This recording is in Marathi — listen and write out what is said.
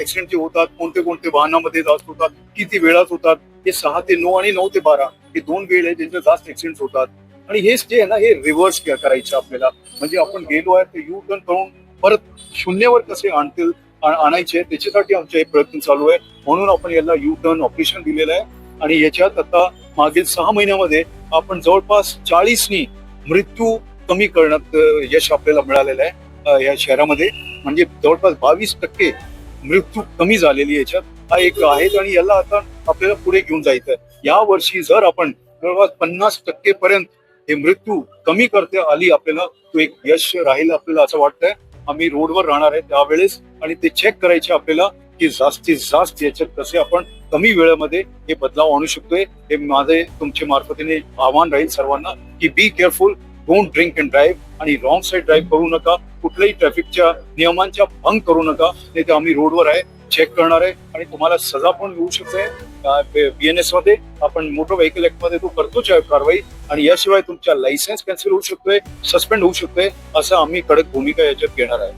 ऍक्सिडेंट जे होतात, कोणते कोणते वाहनामध्ये जास्त होतात, किती वेळात होतात, हे 6 ते 9 आणि 9 ते 12 हे 2 वेळ आहे ज्यांचे जास्त ऍक्सिडेंट होतात. आणि हेच जे आहे ना, हे रिव्हर्स करायचं आपल्याला. म्हणजे आपण गेलो आहे ते यू टर्न करून परत शून्यावर कसे आणायचे त्याच्यासाठी आमचे हे प्रयत्न चालू आहे. म्हणून आपण याला यू टर्न ऑपरेशन दिलेलं आहे. आणि याच्यात आता मागील 6 महिन्यामध्ये आपण जवळपास 40नी मृत्यू कमी करण्यात यश आपल्याला मिळालेलं आहे या शहरामध्ये. म्हणजे जवळपास 22% मृत्यू कमी झालेली याच्यात हा एक आहे. आणि याला आता आपल्याला पुढे घेऊन जायचं. या वर्षी जर आपण जवळपास 50% पर्यंत हे मृत्यू कमी करता आली आपल्याला, तो एक यश राहील आपल्याला असं वाटतंय. आम्ही रोडवर राहणार आहे त्यावेळेस आणि ते चेक करायचे आपल्याला की जास्तीत जास्त याच्यात कसे आपण कमी वेळेमध्ये हे बदलाव आणू शकतोय. हे माझे तुमच्या मार्फतीने आव्हान राहील सर्वांना की be careful, don't drink and drive आणि रॉंग साईड ड्राईव्ह करू नका. कुठल्याही ट्रॅफिकच्या नियमांच्या भंग करू नका. नाही तर आम्ही रोडवर आहे, चेक करणार आहे आणि तुम्हाला सजा पण मिळू शकते. BNS मध्ये आपण मोटर व्हेकल ऍक्ट मध्ये तो करतोच आहे कारवाई. आणि याशिवाय तुमच्या लायसन्स कॅन्सल होऊ शकतोय, सस्पेंड होऊ शकतोय. असं आम्ही कडक भूमिका याच्यात घेणार आहे.